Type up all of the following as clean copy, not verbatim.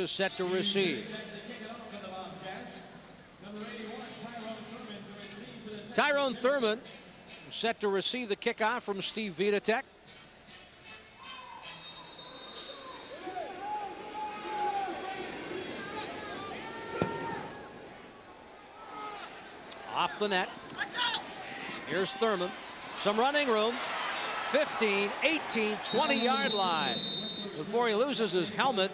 is set to receive. Tyrone Thurman set to receive the kickoff from Steve Vidatek. Off the net. Here's Thurman. Some running room. 15, 18, 20-yard line before he loses his helmet,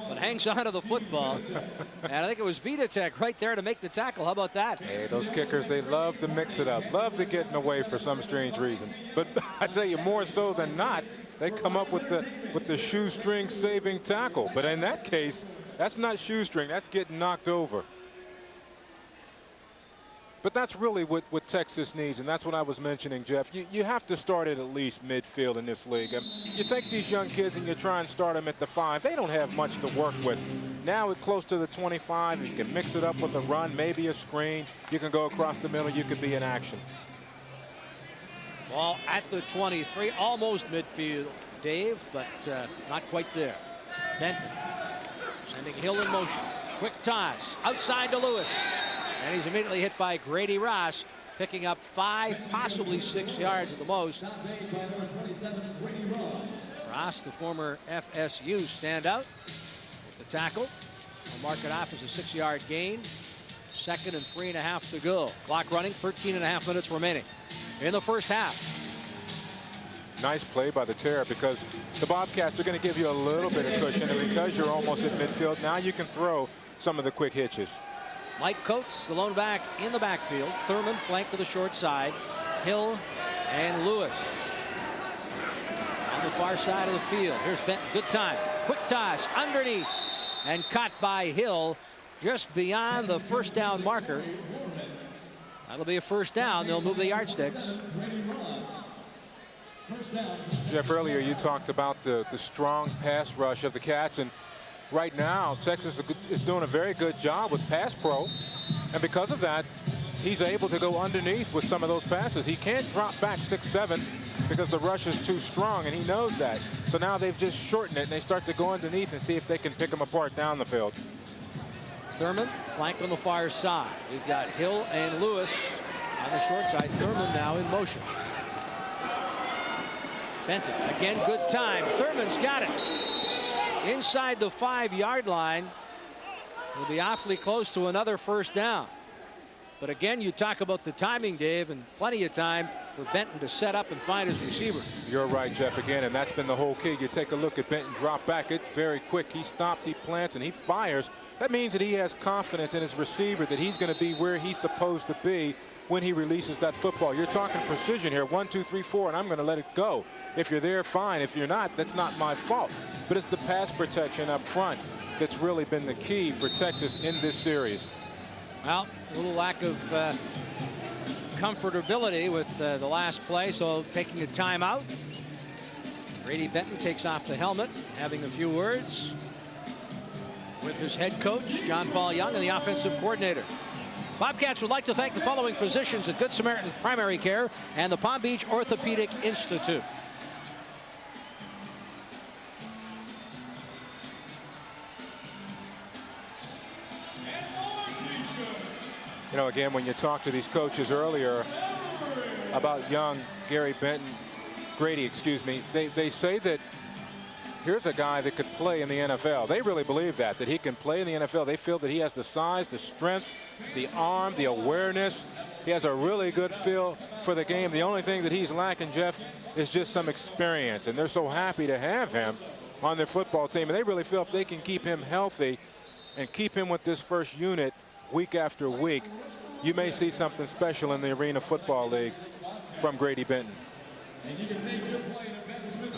but hangs on to the football. And I think it was Vidatek right there to make the tackle. How about that? Hey, those kickers, they love to mix it up. Love to get in the way for some strange reason. But I tell you, more so than not, they come up with the shoestring saving tackle. But in that case, that's not shoestring. That's getting knocked over. But that's really what Texas needs, and that's what I was mentioning, Jeff. You have to start at least midfield in this league. And you take these young kids and you try and start them at the 5. They don't have much to work with. Now it's close to the 25. You can mix it up with a run, maybe a screen. You can go across the middle. You could be in action. Ball at the 23, almost midfield, Dave, but not quite there. Benton sending Hill in motion. Quick toss outside to Lewis. And he's immediately hit by Grady Ross, picking up 5, possibly 6 yards at the most. Ross, the former FSU standout, with the tackle. We'll mark it off as a 6-yard gain. 2nd and 3.5 to go. Clock running, 13.5 minutes remaining in the first half. Nice play by the Terror, because the Bobcats are going to give you a little bit of cushion, and because you're almost at midfield, now you can throw some of the quick hitches. Mike Coates, the lone back in the backfield. Thurman flanked to the short side. Hill and Lewis on the far side of the field. Here's Benton. Good time. Quick toss underneath and caught by Hill just beyond the first down marker. That'll be a first down. They'll move the yardsticks. Jeff, earlier you talked about the strong pass rush of the Cats, and right now Texas is doing a very good job with pass pro, and because of that he's able to go underneath with some of those passes. He can't drop back 6-7 because the rush is too strong, and he knows that. So now they've just shortened it and they start to go underneath and see if they can pick them apart down the field. Thurman flanked on the far side. We've got Hill and Lewis on the short side. Thurman now in motion. Benton again, good time. Thurman's got it inside the 5-yard line. Will be awfully close to another first down. But again, you talk about the timing, Dave, and plenty of time for Benton to set up and find his receiver. You're right, Jeff, again, and that's been the whole key. You take a look at Benton drop back. It's very quick. He stops, he plants, and he fires. That means that he has confidence in his receiver, that he's going to be where he's supposed to be when he releases that football. You're talking precision here. 1, 2, 3, 4, and I'm going to let it go. If you're there, fine. If you're not, that's not my fault. But it's the pass protection up front that's really been the key for Texas in this series. Well, a little lack of comfortability with the last play, so taking a timeout. Grady Benton takes off the helmet, having a few words with his head coach, John Paul Young, and the offensive coordinator. Bobcats would like to thank the following physicians at Good Samaritan Primary Care and the Palm Beach Orthopedic Institute. You know, again, when you talk to these coaches earlier about Grady, they say that here's a guy that could play in the NFL. They really believe that he can play in the NFL. They feel that he has the size, the strength, the arm, the awareness. He has a really good feel for the game. The only thing that he's lacking, Jeff, is just some experience, and they're so happy to have him on their football team, and they really feel if they can keep him healthy and keep him with this first unit week after week, you may see something special in the Arena Football League from Grady Benton.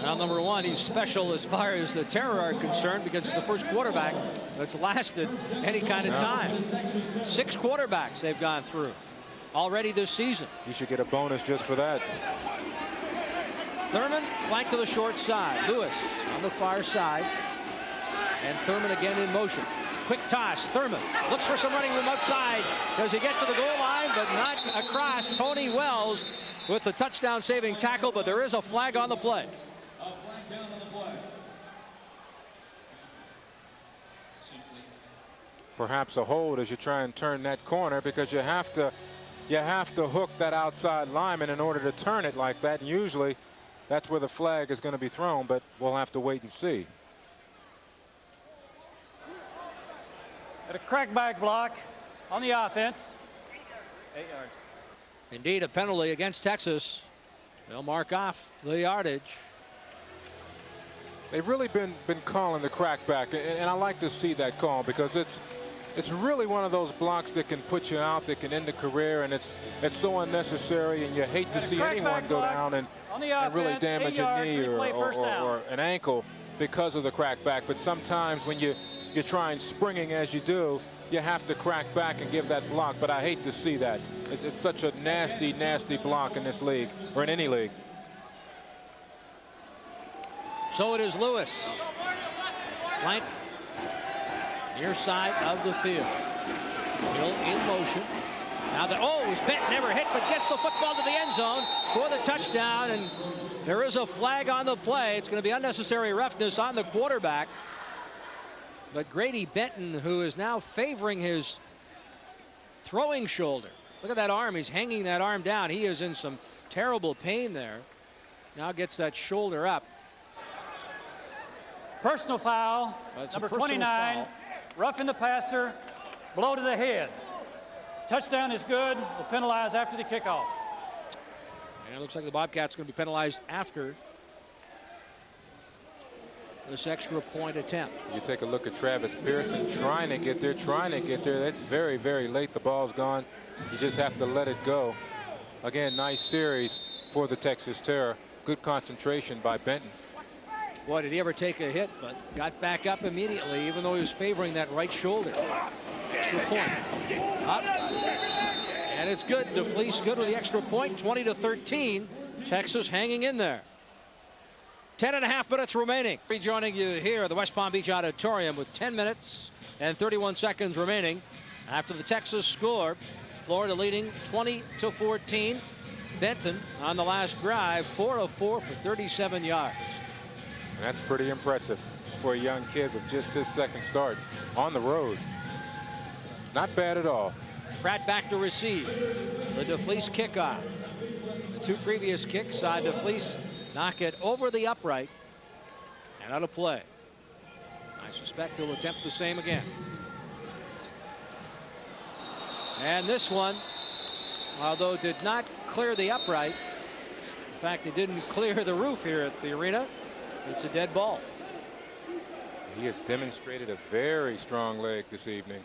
Well, number one, he's special as far as the Terror are concerned, because he's the first quarterback that's lasted any kind of time. 6 quarterbacks they've gone through already this season. You should get a bonus just for that. Thurman flanked to the short side. Lewis on the far side. And Thurman again in motion. Quick toss. Thurman looks for some running room outside. Does he get to the goal line? But not across. Tony Wells with the touchdown saving tackle, but there is a flag on the play. Perhaps a hold as you try and turn that corner, because you have to hook that outside lineman in order to turn it like that. And usually that's where the flag is going to be thrown, but we'll have to wait and see. At a crackback block on the offense. 8 yards. Indeed, a penalty against Texas. They'll mark off the yardage. They've really been calling the crackback, and I like to see that call, because it's really one of those blocks that can put you out, that can end a career, and it's so unnecessary, and you hate to see anyone go down and really damage a knee or an ankle because of the crackback. But sometimes when you're trying springing as you do, you have to crack back and give that block. But I hate to see that. It's such a nasty, nasty block in this league, or in any league. So it is Lewis. Flank. Near side of the field. Hill in motion. Now he's bent, never hit, but gets the football to the end zone for the touchdown. And there is a flag on the play. It's going to be unnecessary roughness on the quarterback. But Grady Benton, who is now favoring his throwing shoulder. Look at that arm. He's hanging that arm down. He is in some terrible pain there. Now gets that shoulder up. Personal foul, number 29, foul. Roughing the passer, blow to the head. Touchdown is good. We'll penalize after the kickoff. And it looks like the Bobcats are going to be penalized after this extra point attempt. You take a look at Travis Pearson trying to get there. That's very, very late. The ball's gone. You just have to let it go. Again, nice series for the Texas Terror. Good concentration by Benton. Boy, did he ever take a hit, but got back up immediately, even though he was favoring that right shoulder. Extra point. Up. And it's good. DeFleece good with the extra point. 20-13. Texas hanging in there. 10.5 minutes remaining. Rejoining you here at the West Palm Beach Auditorium with 10 minutes and 31 seconds remaining after the Texas score. Florida leading 20-14. Benton on the last drive, 4 of 4 for 37 yards. And that's pretty impressive for a young kid with just his second start on the road. Not bad at all. Pratt back to receive. The DeFleece kickoff. The two previous kicks saw DeFleece knock it over the upright and out of play. I suspect he'll attempt the same again. And this one, although did not clear the upright, in fact, it didn't clear the roof here at the arena. It's a dead ball. He has demonstrated a very strong leg this evening.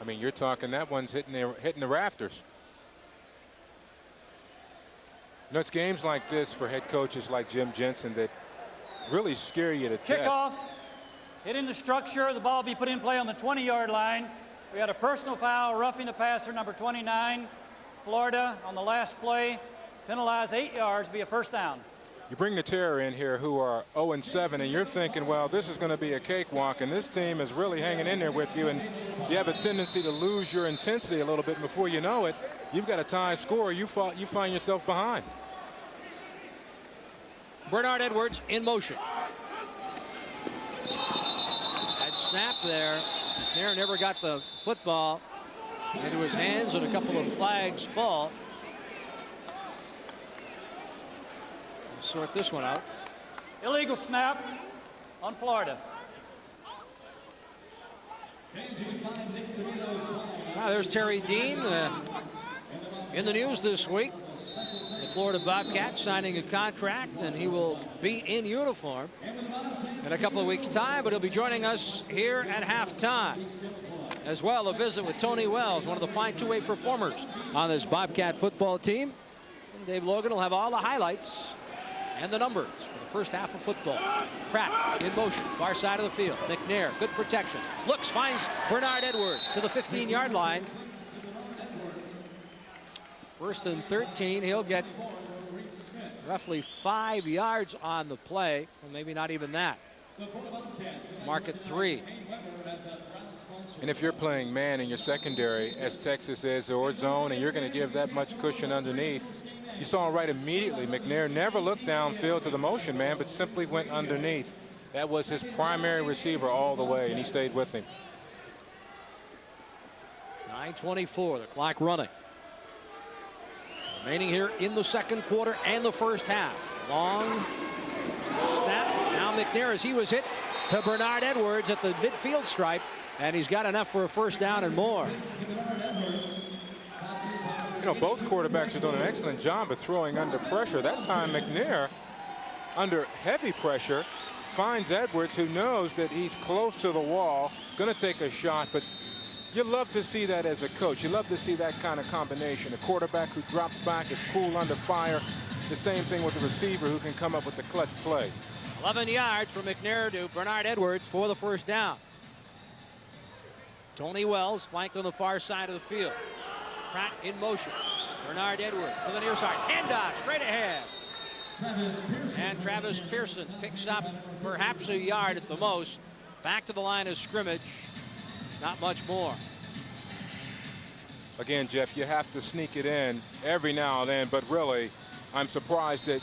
I mean, you're talking that one's hitting the rafters. You know, it's games like this for head coaches like Jim Jensen that really scare you to death. Kickoff, hitting the structure. The ball be put in play on the 20-yard line. We had a personal foul, roughing the passer, number 29. Florida on the last play. Penalized 8 yards, be a first down. You bring the Terror in here, who are 0-7, and you're thinking, well, this is going to be a cakewalk, and this team is really hanging in there with you, and you have a tendency to lose your intensity a little bit. Before you know it, you've got a tie score. You find yourself behind. Bernard Edwards in motion. That snap there. McNair never got the football into his hands, and a couple of flags fall. Sort this one out. Illegal snap on Florida. There's Terry Dean in the news this week. The Florida Bobcats signing a contract, and he will be in uniform in a couple of weeks' time, but he'll be joining us here at halftime. As well, a visit with Tony Wells, one of the fine two-way performers on this Bobcat football team. And Dave Logan will have all the highlights and the numbers for the first half of football. Pratt in motion, far side of the field. McNair, good protection. Looks, finds Bernard Edwards to the 15-yard line. First and 13, he'll get roughly 5 yards on the play, or maybe not even that. Mark at 3. And if you're playing man in your secondary, as Texas is, or zone, and you're going to give that much cushion underneath, you saw right immediately, McNair never looked downfield to the motion man, but simply went underneath. That was his primary receiver all the way, and he stayed with him. 9:24, the clock running. Remaining here in the second quarter and the first half. Long snap. Now McNair, as he was hit to Bernard Edwards at the midfield stripe, and he's got enough for a first down and more. You know, both quarterbacks are doing an excellent job of throwing under pressure. That time McNair, under heavy pressure, finds Edwards, who knows that he's close to the wall, going to take a shot, but you love to see that as a coach. You love to see that kind of combination. A quarterback who drops back, is cool under fire. The same thing with the receiver who can come up with the clutch play. 11 yards from McNair to Bernard Edwards for the first down. Tony Wells flanked on the far side of the field. Pratt in motion. Bernard Edwards to the near side. Handoff straight ahead. And Travis Pearson picks up perhaps a yard at the most. Back to the line of scrimmage. Not much more. Again, Jeff, you have to sneak it in every now and then, but really, I'm surprised that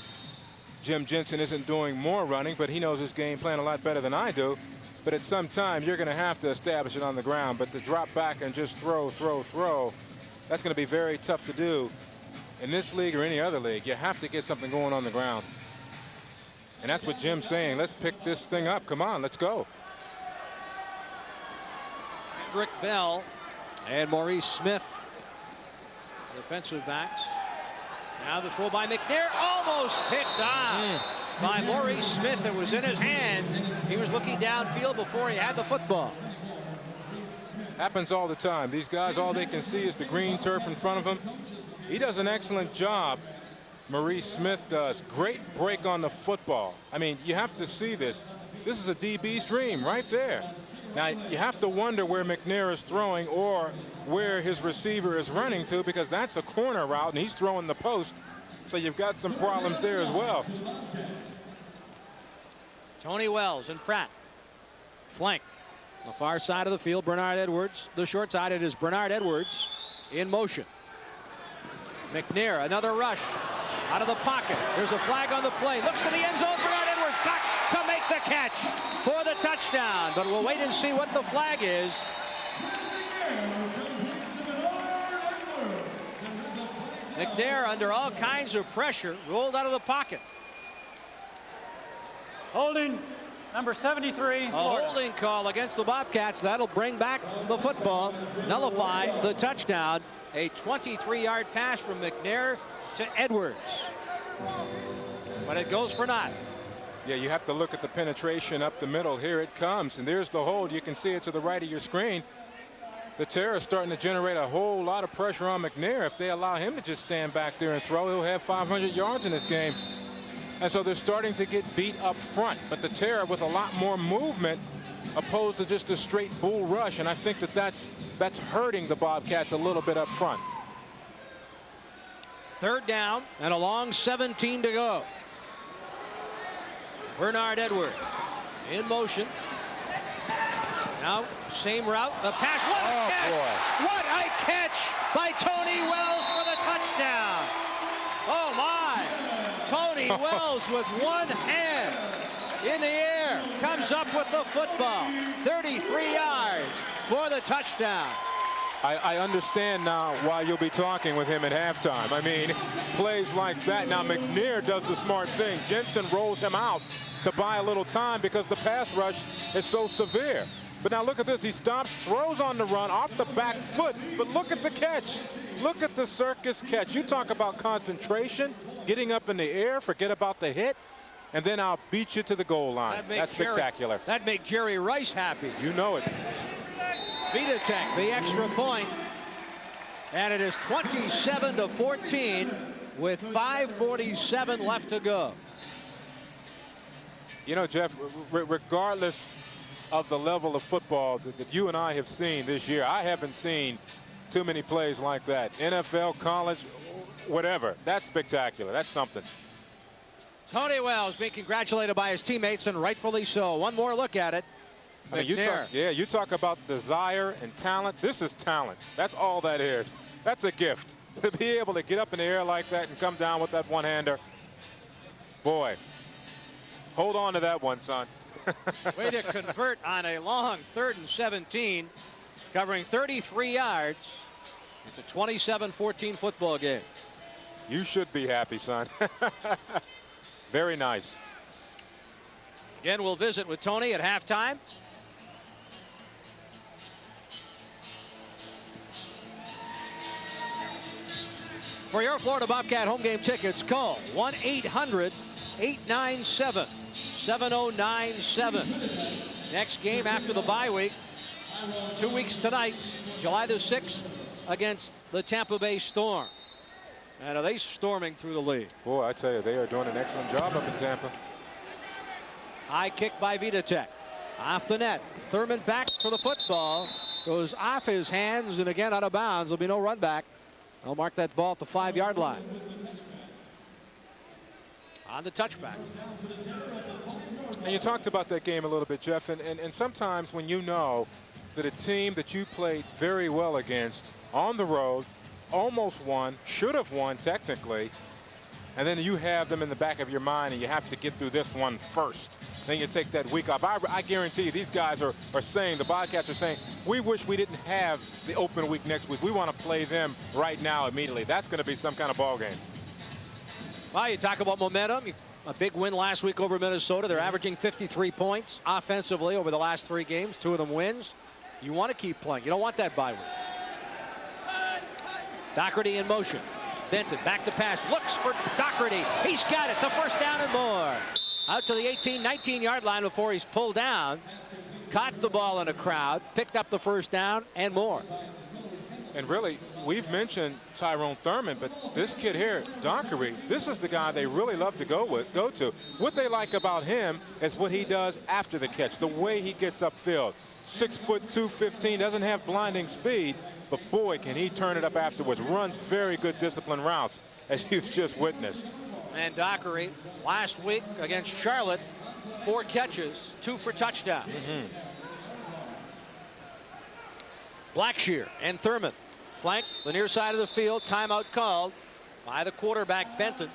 Jim Jensen isn't doing more running, but he knows his game plan a lot better than I do. But at some time, you're going to have to establish it on the ground. But to drop back and just throw, that's going to be very tough to do in this league or any other league. You have to get something going on the ground. And that's what Jim's saying. Let's pick this thing up. Come on, let's go. Rick Bell and Maurice Smith, defensive backs. Now the throw by McNair, almost picked off by Maurice Smith. It was in his hands. He was looking downfield before he had the football. Happens all the time. These guys, all they can see is the green turf in front of them. He does an excellent job. Maurice Smith does. Great break on the football. I mean, you have to see this. This is a DB's dream right there. Now, you have to wonder where McNair is throwing or where his receiver is running to, because that's a corner route and he's throwing the post. So you've got some problems there as well. Tony Wells and Pratt. Flank. On the far side of the field, Bernard Edwards. The short side, it is Bernard Edwards in motion. McNair, another rush out of the pocket. There's a flag on the play. Looks to the end zone. Bernard Edwards back to make the catch for the touchdown. But we'll wait and see what the flag is. McNair, under all kinds of pressure, rolled out of the pocket. Holding number 73. A holding call against the Bobcats. That'll bring back the football, nullify the touchdown. A 23-yard pass from McNair to Edwards. But it goes for naught. Yeah, you have to look at the penetration up the middle. Here it comes, and there's the hold. You can see it to the right of your screen. The Terror starting to generate a whole lot of pressure on McNair. If they allow him to just stand back there and throw, he'll have 500 yards in this game. And so they're starting to get beat up front. But the Terror with a lot more movement opposed to just a straight bull rush. And I think that that's hurting the Bobcats a little bit up front. Third down and a long 17 to go. Bernard Edwards in motion. Now same route. The pass. What a catch! Boy. What a catch by Tony Wells for the touchdown. Oh my. Tony Wells with one hand in the air comes up with the football. 33 yards for the touchdown. I understand now why you'll be talking with him at halftime. I mean, plays like that. Now McNair does the smart thing. Jensen rolls him out to buy a little time because the pass rush is so severe. But now look at this. He stops, throws on the run off the back foot. But look at the catch. Look at the circus catch. You talk about concentration, getting up in the air, forget about the hit, and then I'll beat you to the goal line. That's spectacular. That'd make Jerry Rice happy. You know it. Vitek, the extra point. And it is 27-14 with 5:47 left to go. You know, Jeff, regardless of the level of football that you and I have seen this year, I haven't seen too many plays like that. NFL, college, whatever. That's spectacular. That's something. Tony Wells being congratulated by his teammates, and rightfully so. One more look at it. I mean, you talk about desire and talent. This is talent. That's all that is. That's a gift. To be able to get up in the air like that and come down with that one-hander. Boy, hold on to that one, son. Way to convert on a long 3rd and 17, covering 33 yards. It's a 27-14 football game. You should be happy, son. Very nice. Again, we'll visit with Tony at halftime. For your Florida Bobcat home game tickets, call 1-800-897-7097. Next game after the bye week, 2 weeks tonight, July the 6th, against the Tampa Bay Storm. And are they storming through the league? Boy, I tell you, they are doing an excellent job up in Tampa. High kick by Vitek. Off the net. Thurman back for the football. Goes off his hands and again out of bounds. There'll be no run back. They'll mark that ball at the 5-yard line. On the touchback. And you talked about that game a little bit, Jeff, and sometimes when you know that a team that you played very well against on the road, almost won, should have won technically, and then you have them in the back of your mind and you have to get through this one first. Then you take that week off. I guarantee you these guys are saying, the Bobcats are saying, we wish we didn't have the open week next week. We want to play them right now immediately. That's going to be some kind of ball game. Well, you talk about momentum. A big win last week over Minnesota. They're averaging 53 points offensively over the last 3 games. 2 of them wins. You want to keep playing. You don't want that bye week. Doherty in motion. Benton back to pass. Looks for Doherty. He's got it. The first down and more. Out to the 18, 19-yard line before he's pulled down. Caught the ball in a crowd. Picked up the first down and more. And really, we've mentioned Tyrone Thurman, but this kid here, Doherty, this is the guy they really love to go to. What they like about him is what he does after the catch, the way he gets upfield. 6 foot 215, doesn't have blinding speed, but boy, can he turn it up afterwards. Runs very good disciplined routes, as you've just witnessed. And Doherty last week against Charlotte, 4 catches, 2 for touchdown. Blackshear and Thurman flank the near side of the field. Timeout called by the quarterback Benton.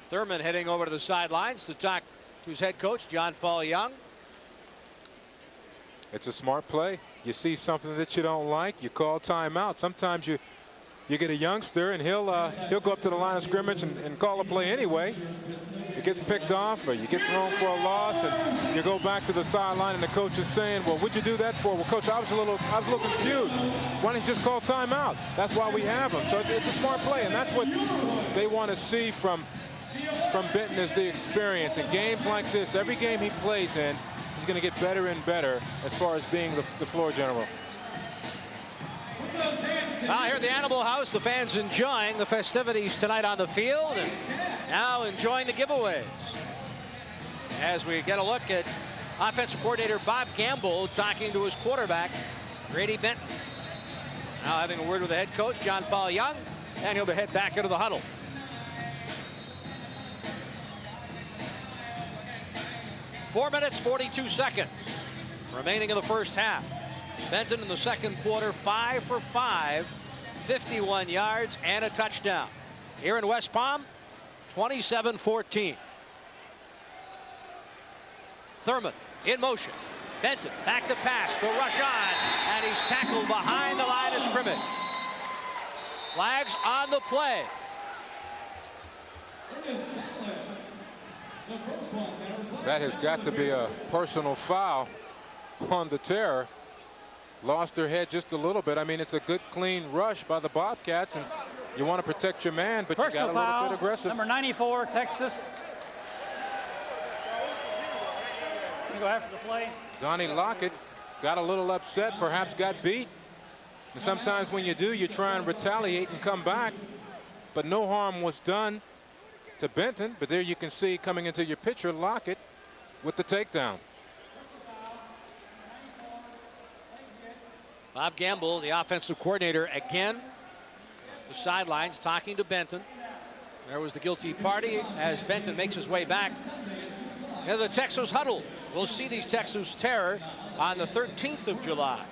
Thurman heading over to the sidelines to talk to his head coach, John Paul Young. It's a smart play. You see something that you don't like, you call timeout. Sometimes you get a youngster and he'll go up to the line of scrimmage and call a play anyway. It gets picked off or you get thrown for a loss and you go back to the sideline and the coach is saying, well, what'd you do that for? Well, coach, I was a little confused. Why don't you just call timeout? That's why we have them. So it's a smart play, and that's what they want to see from Benton, is the experience. In games like this, every game he plays in, he's going to get better and better as far as being the floor general. Here at the Animal House, the fans enjoying the festivities tonight on the field and now enjoying the giveaways. As we get a look at offensive coordinator Bob Gamble talking to his quarterback, Grady Benton. Now having a word with the head coach, John Paul Young, and he'll head back into the huddle. Four minutes, 42 seconds remaining in the first half. Benton in the second quarter, 5 for 5, 51 yards and a touchdown. Here in West Palm, 27-14. Thurman in motion. Benton back to pass. The rush on, and he's tackled behind the line of scrimmage. Flags on the play. That has got to be a personal foul on the Terror. Lost their head just a little bit. I mean, it's a good, clean rush by the Bobcats, and you want to protect your man, but personal you got a little foul, bit aggressive. Number 94, Texas. You go after the play. Donnie Lockett got a little upset, perhaps got beat. And sometimes when you do, you try and retaliate and come back. But no harm was done to Benton. But there you can see, coming into your picture, Lockett with the takedown. Bob Gamble, the offensive coordinator, again the sidelines talking to Benton. There was the guilty party as Benton makes his way back into the Texas huddle. We'll see these Texas Terror on the 13th of July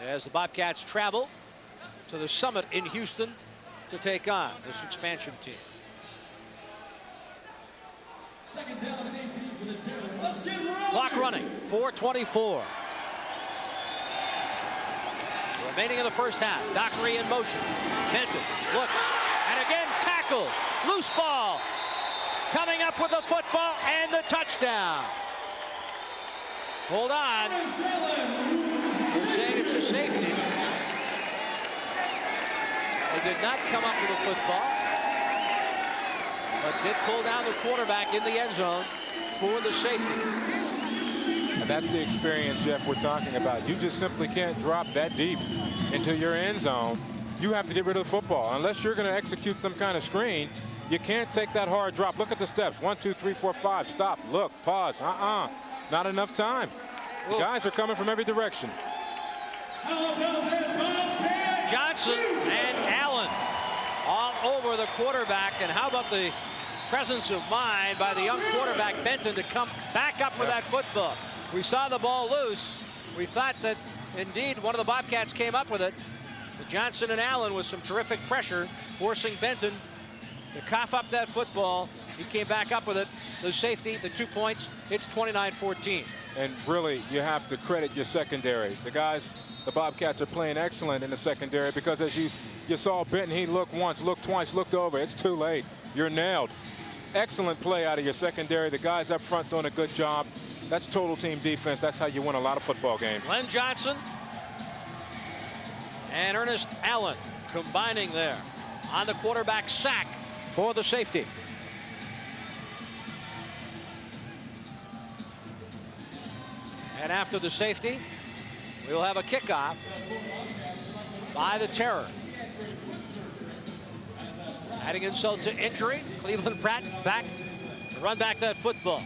as the Bobcats travel to the summit in Houston to take on this expansion team. Clock running, 4:24. Remaining in the first half. Dockery in motion. Benton looks, and again tackled. Loose ball. Coming up with the football and the touchdown. Hold on. They're saying it's a safety. They did not come up with a football, but did pull down the quarterback in the end zone for the safety. And that's the experience, Jeff, we're talking about. You just simply can't drop that deep into your end zone. You have to get rid of the football. Unless you're going to execute some kind of screen, you can't take that hard drop. Look at the steps. 1, 2, 3, 4, 5. Stop. Look. Pause. Not enough time. The guys are coming from every direction. Johnson and Allen all over the quarterback. And how about the presence of mind by the young quarterback Benton to come back up with that football. We saw the ball loose. We thought that indeed one of the Bobcats came up with it. But Johnson and Allen with some terrific pressure, forcing Benton to cough up that football. He came back up with it. The safety, the 2 points, it's 29-14. And really, you have to credit your secondary. The guys, the Bobcats are playing excellent in the secondary, because as you saw Benton, he looked once, looked twice, looked over. It's too late. You're nailed. Excellent play out of your secondary. The guys up front doing a good job. That's total team defense. That's how you win a lot of football games. Glenn Johnson and Ernest Allen combining there on the quarterback sack for the safety. And after the safety, we'll have a kickoff by the Terror. Adding insult to injury, Cleveland Pratt back to run back that football.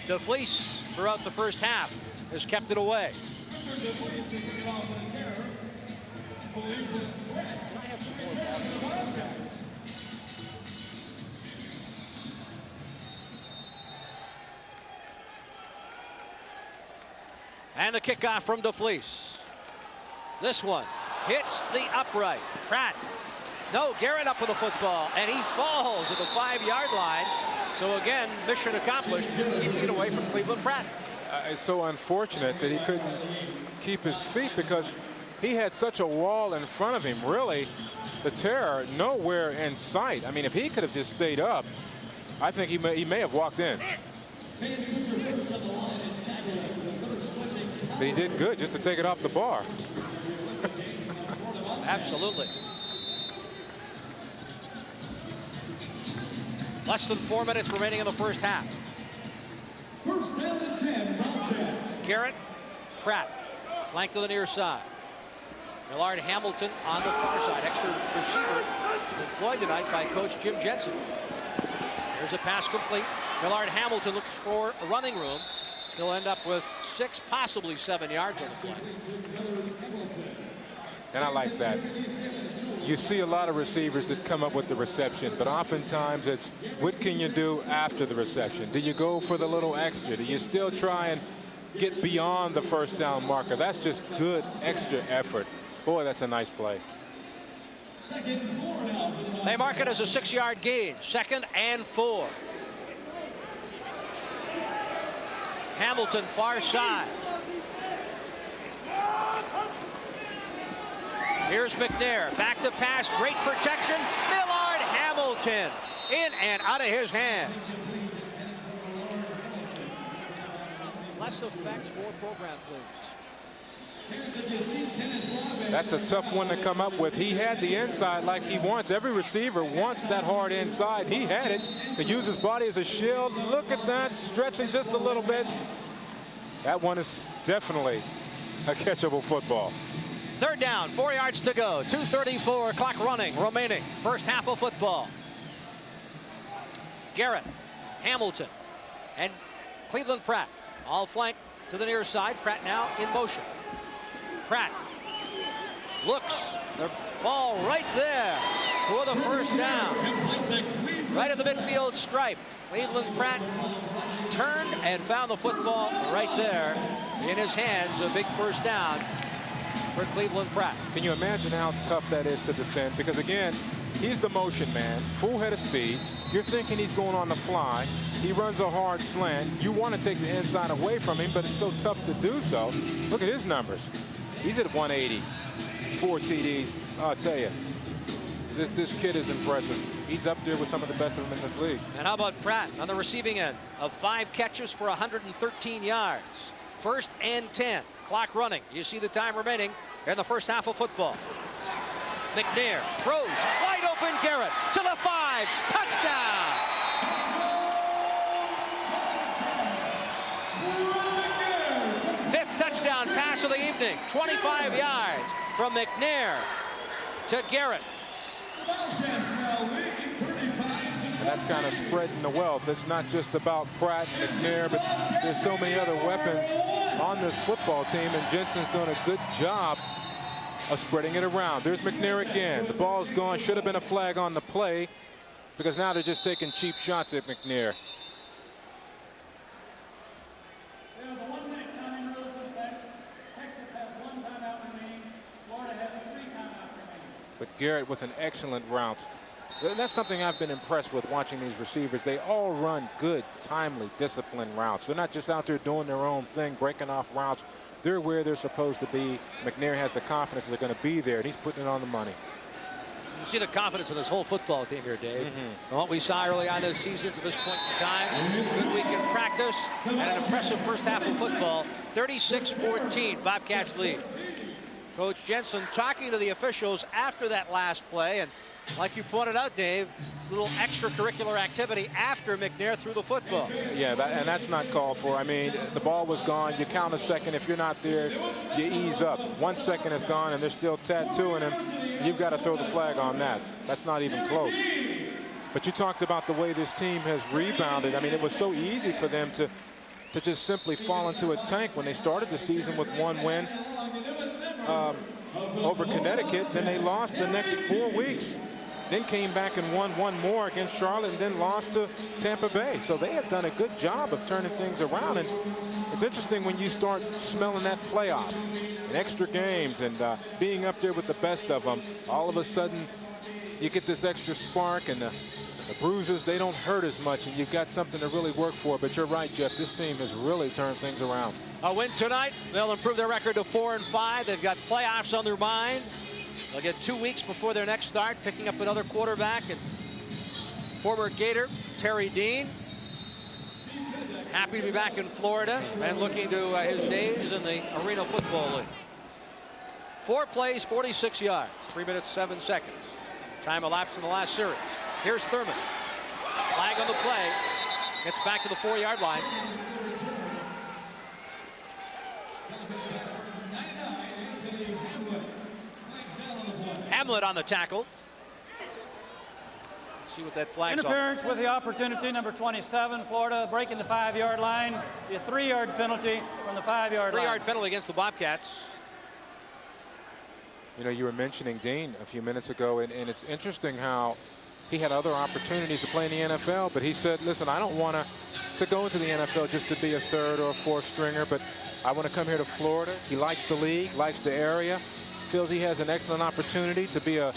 DeFleece throughout the first half has kept it away. And the kickoff from DeFleece. This one hits the upright. Pratt. No, Garrett up with the football, and he falls at the 5-yard line. So again, mission accomplished, keeping it away from Cleveland Pratt. It's so unfortunate that he couldn't keep his feet, because he had such a wall in front of him. Really, the Terror nowhere in sight. I mean, if he could have just stayed up, I think he may have walked in. But he did good just to take it off the bar. Absolutely. Less than 4 minutes remaining in the first half. First down and 10, Bobcats. Garrett, Pratt, flanked to the near side. Millard Hamilton on the far side. Extra receiver employed tonight by Coach Jim Jensen. Here's a pass complete. Millard Hamilton looks for a running room. He'll end up with 6, possibly 7 yards on the play. And I like that. You see a lot of receivers that come up with the reception, but oftentimes it's what can you do after the reception? Do you go for the little extra? Do you still try and get beyond the first down marker? That's just good extra effort. Boy, that's a nice play. They mark it as a 6-yard gain. 2nd and 4. Hamilton far side. Here's McNair, back to pass, great protection. Millard Hamilton in and out of his hands. Less effects, more program, please. That's a tough one to come up with. He had the inside like he wants. Every receiver wants that hard inside. He had it to use his body as a shield. Look at that, stretching just a little bit. That one is definitely a catchable football. 3rd down, 4 yards to go. 2:34 clock running remaining. First half of football. Garrett, Hamilton, and Cleveland Pratt all flanked to the near side. Pratt now in motion. Pratt looks, the ball right there for the first down. Right at the midfield stripe. Cleveland Pratt turned and found the football right there in his hands. A big first down for Cleveland Pratt. Can you imagine how tough that is to defend? Because again, He's the motion man, full head of speed. You're thinking he's going on the fly. He runs a hard slant. You want to take the inside away from him, but it's so tough to do so. Look at his numbers. He's at 180, 4 TDs. I'll tell you, this kid is impressive. He's up there with some of the best of them in this league. And how about Pratt on the receiving end of 5 catches for 113 yards. 1st and 10. Clock running. You see the time remaining in the first half of football. McNair throws. Wide open Garrett to the 5. Touchdown. Fifth touchdown pass of the evening. 25 yards from McNair to Garrett. And that's kind of spreading the wealth. It's not just about Pratt and McNair, but there's so many other weapons on this football team, and Jensen's doing a good job of spreading it around. There's McNair again. The ball's gone. Should have been a flag on the play, because now they're just taking cheap shots at McNair. But Garrett with an excellent route. That's something I've been impressed with watching these receivers. They all run good, timely, disciplined routes. They're not just out there doing their own thing, breaking off routes. They're where they're supposed to be. McNair has the confidence they're going to be there, and he's putting it on the money. You see the confidence of this whole football team here, Dave. From what we saw early on this season to this point in time, good week in practice, and an impressive first half of football. 36-14, Bobcats lead. Coach Jensen talking to the officials after that last play, and like you pointed out, Dave, little extracurricular activity after McNair threw the football. Yeah, and that's not called for. I mean, the ball was gone. You count a second. If you're not there, you ease up. 1 second is gone, and they're still tattooing him. You've got to throw the flag on that. That's not even close. But you talked about the way this team has rebounded. I mean, it was so easy for them to just simply fall into a tank when they started the season with 1 win over Connecticut. Then they lost the next 4 weeks. Then came back and won 1 more against Charlotte, and then lost to Tampa Bay. So they have done a good job of turning things around. And it's interesting when you start smelling that playoff and extra games and being up there with the best of them. All of a sudden, you get this extra spark, and the bruises, they don't hurt as much, and you've got something to really work for. But you're right, Jeff, this team has really turned things around. A win tonight, they'll improve their record to 4-5. They've got playoffs on their mind. They'll get 2 weeks before their next start, picking up another quarterback, and former Gator Terry Dean happy to be back in Florida and looking to his days in the Arena Football League. 4 plays, 46 yards, 3 minutes, 7 seconds. Time elapsed in the last series. Here's Thurman. Flag on the play. Gets back to the 4-yard line. Hamlet on the tackle. See what that flag's Interference with the opportunity, number 27, Florida, breaking the 5-yard line. A 3-yard penalty from the 5-yard line. 3-yard penalty against the Bobcats. You know, you were mentioning Dean a few minutes ago, and it's interesting how he had other opportunities to play in the NFL, but he said, listen, I don't want to go into the NFL just to be a 3rd or a 4th stringer, but I want to come here to Florida. He likes the league, likes the area, feels he has an excellent opportunity to be a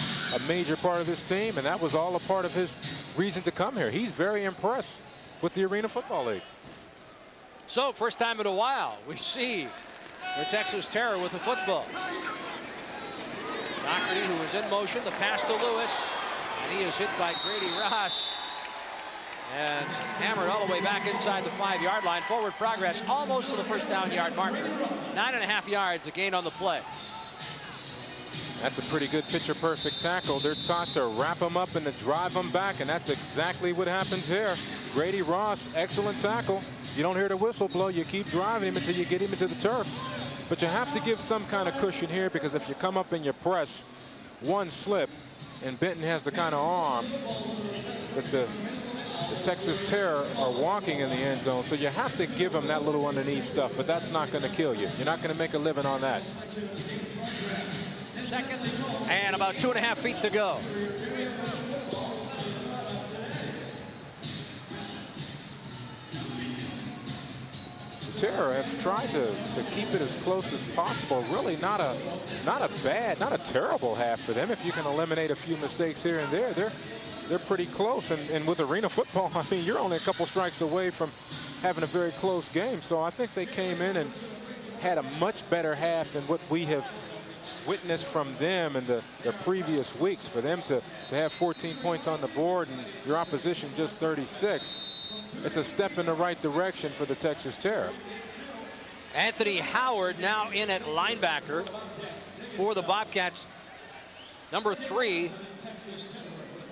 major part of this team, and that was all a part of his reason to come here. He's very impressed with the Arena Football League. So, first time in a while, we see the Texas Terror with the football. Doherty, who is in motion, the pass to Lewis, and he is hit by Grady Ross and hammered all the way back inside the 5-yard line. Forward progress almost to the first down yard marker. 9.5 yards, a gain on the play. That's a pretty good picture-perfect tackle. They're taught to wrap them up and to drive them back, and that's exactly what happens here. Grady Ross, excellent tackle. You don't hear the whistle blow. You keep driving him until you get him into the turf. But you have to give some kind of cushion here, because if you come up and you press, one slip, and Benton has the kind of arm that the Texas Terror are walking in the end zone. So you have to give him that little underneath stuff, but that's not going to kill you. You're not going to make a living on that. Second and about 2.5 feet to go. Terror have tried to keep it as close as possible. Really not a terrible half for them. If you can eliminate a few mistakes here and there, they're pretty close. And with arena football, I mean, you're only a couple strikes away from having a very close game. So I think they came in and had a much better half than what we have witnessed from them in the previous weeks. For them to have 14 points on the board and your opposition just 36, it's a step in the right direction for the Texas Terror. Anthony Howard now in at linebacker for the Bobcats. Number 3,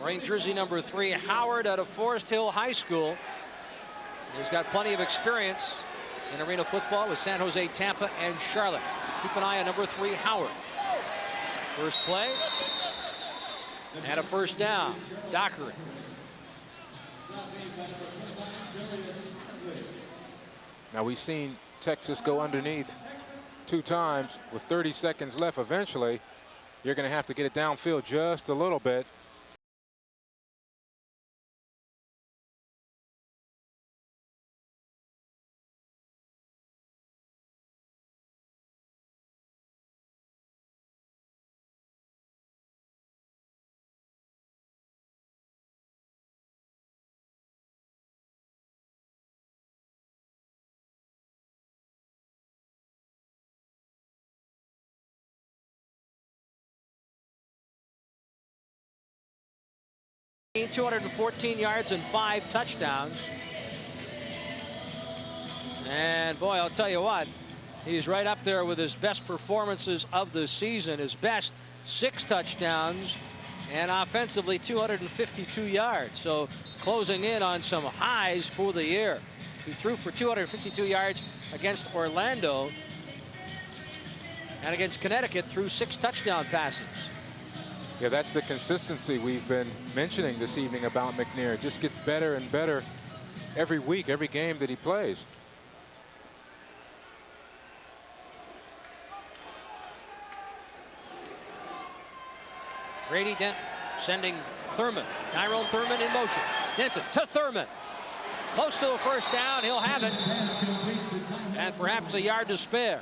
wearing jersey number 3, Howard out of Forest Hill High School. He's got plenty of experience in arena football with San Jose, Tampa, and Charlotte. Keep an eye on number 3, Howard. First play, and a first down. Dockery. Now we've seen Texas go underneath 2 times with 30 seconds left. Eventually, you're going to have to get it downfield just a little bit. He 214 yards and 5 touchdowns. And boy, I'll tell you what, he's right up there with his best performances of the season. His best, 6 touchdowns, and offensively 252 yards. So closing in on some highs for the year. He threw for 252 yards against Orlando, and against Connecticut threw 6 touchdown passes. Yeah, that's the consistency we've been mentioning this evening about McNair. It just gets better and better every week, every game that he plays. Brady Denton sending Thurman. Tyrone Thurman in motion. Denton to Thurman. Close to a first down. He'll have it. And perhaps a yard to spare.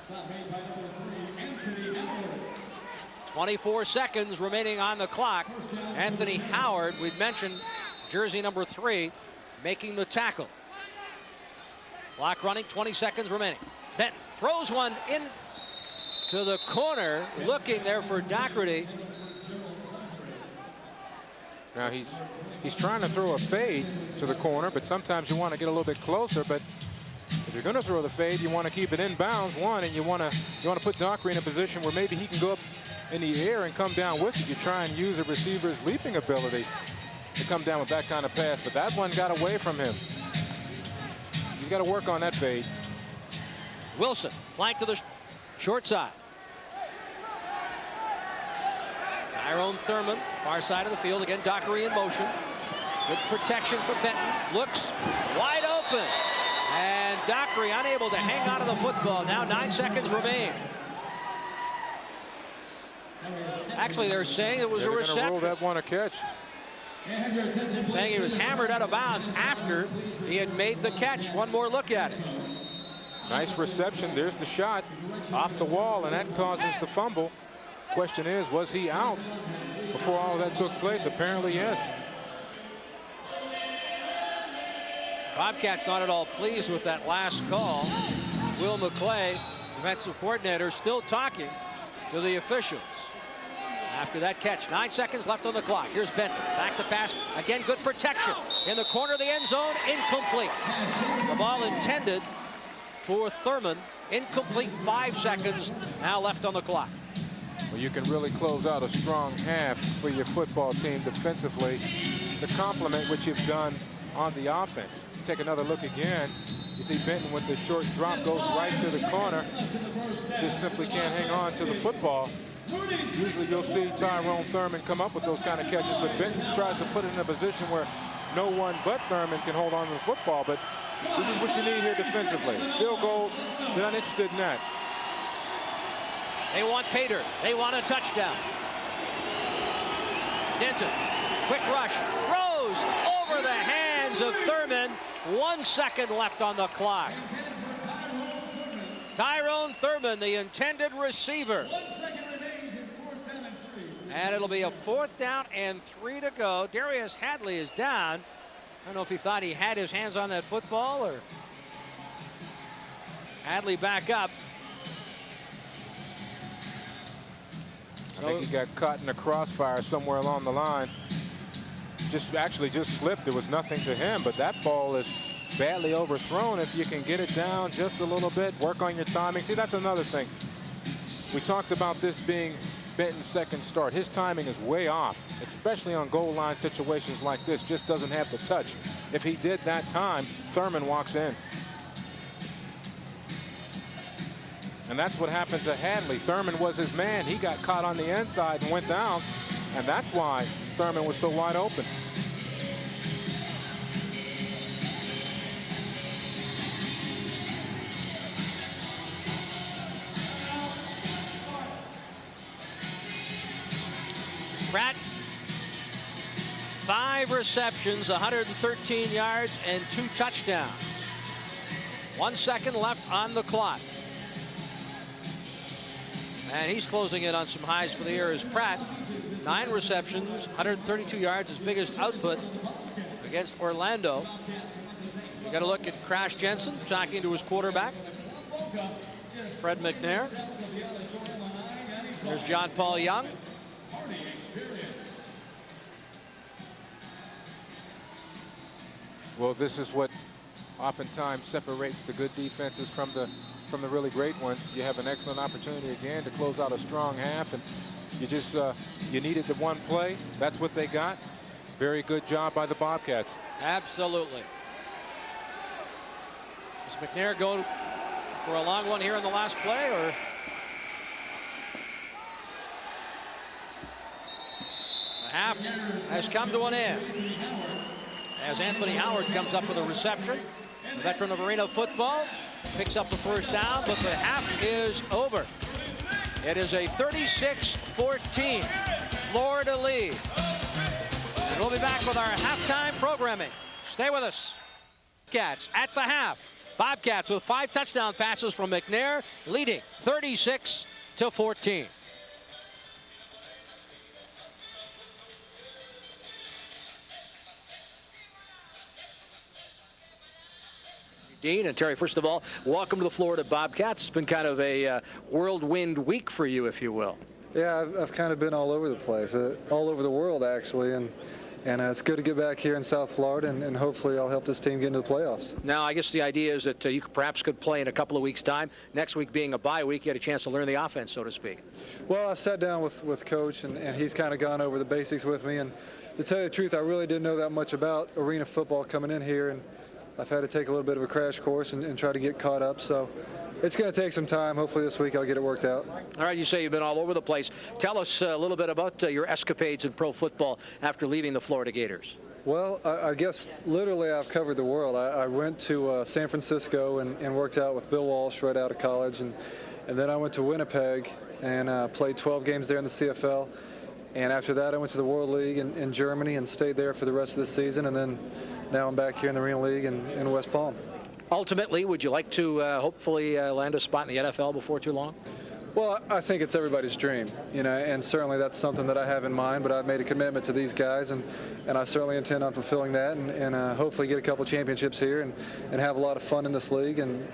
24 seconds remaining on the clock. Anthony Howard, we've mentioned, jersey number 3, making the tackle. Clock running, 20 seconds remaining. Benton throws one in to the corner, looking there for Doherty. Now he's trying to throw a fade to the corner, but sometimes you want to get a little bit closer. But if you're going to throw the fade, you want to keep it in bounds, one, and you want to put Doherty in a position where maybe he can go up in the air and come down with it. You try and use a receiver's leaping ability to come down with that kind of pass, but that one got away from him. He's got to work on that fade. Wilson, flank to the short side. Tyrone Thurman, far side of the field. Again, Doherty in motion. Good protection for Benton. Looks wide open. And Doherty unable to hang on to the football. Now 9 seconds remain. Actually, they're saying it was a reception. They're going to rule that one a catch. Saying he was hammered out of bounds after he had made the catch. One more look at it. Nice reception. There's the shot off the wall, and that causes the fumble. Question is, was he out before all of that took place? Apparently, yes. Bobcats not at all pleased with that last call. Will McClay, defensive coordinator, still talking to the officials after that catch. 9 seconds left on the clock. Here's Benton, back to pass. Again, good protection in the corner of the end zone. Incomplete. The ball intended for Thurman. Incomplete. 5 seconds now left on the clock. Well, you can really close out a strong half for your football team defensively to complement what you've done on the offense. Take another look again. You see Benton with the short drop goes right to the corner. Just simply can't hang on to the football. Usually you'll see Tyrone Thurman come up with those kind of catches, but Benton tries to put it in a position where no one but Thurman can hold on to the football. But this is what you need here defensively. Field goal, they're not interested in that. They want Pater. They want a touchdown. Denton, quick rush, throws over the hands of Thurman. 1 second left on the clock. Tyrone Thurman, the intended receiver. 1 second remains in 4th down and 3. And it'll be a 4th down and 3 to go. Darius Hadley is down. I don't know if he thought he had his hands on that football or. Hadley back up. I think he got caught in a crossfire somewhere along the line. Just slipped. There was nothing to him, but that ball is badly overthrown. If you can get it down just a little bit, work on your timing. See, that's another thing. We talked about this being Benton's second start. His timing is way off, especially on goal line situations like this. Just doesn't have the touch. If he did that time, Thurman walks in. And that's what happened to Hadley. Thurman was his man. He got caught on the inside and went down. And that's why Thurman was so wide open. Pratt, 5 receptions, 113 yards, and 2 touchdowns. 1 second left on the clock. And he's closing in on some highs for the year as Pratt. 9 receptions, 132 yards, his biggest output against Orlando. You got to look at Crash Jensen talking to his quarterback, Fred McNair. There's John Paul Young. Well, this is what oftentimes separates the good defenses from the really great ones. You have an excellent opportunity again to close out a strong half, and you needed the one play. That's what they got. Very good job by the Bobcats. Absolutely. Does McNair go for a long one here in the last play, or? The half has come to an end as Anthony Howard comes up with a reception. The veteran of arena football picks up the first down, but the half is over. It is a 36-14 Florida lead. And we'll be back with our halftime programming. Stay with us. Bobcats at the half. Bobcats with 5 touchdown passes from McNair, leading 36-14. Dean and Terry, first of all, welcome to the Florida Bobcats. It's been kind of a whirlwind week for you, if you will. Yeah, I've kind of been all over the place, all over the world, actually, and it's good to get back here in South Florida, and hopefully I'll help this team get into the playoffs. Now, I guess the idea is that you perhaps could play in a couple of weeks' time. Next week being a bye week, you had a chance to learn the offense, so to speak. Well, I sat down with Coach, and he's kind of gone over the basics with me, and to tell you the truth, I really didn't know that much about arena football coming in here, and I've had to take a little bit of a crash course and try to get caught up. So it's going to take some time. Hopefully this week I'll get it worked out. All right, you say you've been all over the place. Tell us a little bit about your escapades in pro football after leaving the Florida Gators. Well, I guess literally I've covered the world. I went to San Francisco and worked out with Bill Walsh right out of college. And then I went to Winnipeg and played 12 games there in the CFL. And after that, I went to the World League in Germany and stayed there for the rest of the season. And then now I'm back here in the Arena League in West Palm. Ultimately, would you like to hopefully land a spot in the NFL before too long? Well, I think it's everybody's dream, and certainly that's something that I have in mind, but I've made a commitment to these guys, and I certainly intend on fulfilling that and hopefully get a couple championships here and have a lot of fun in this league and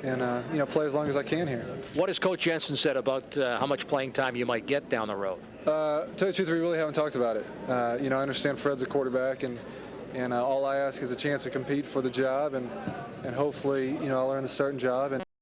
play as long as I can here. What has Coach Jensen said about how much playing time you might get down the road? To tell you the truth, we really haven't talked about it. I understand Fred's a quarterback, and all I ask is a chance to compete for the job, and hopefully, I'll earn the starting job. And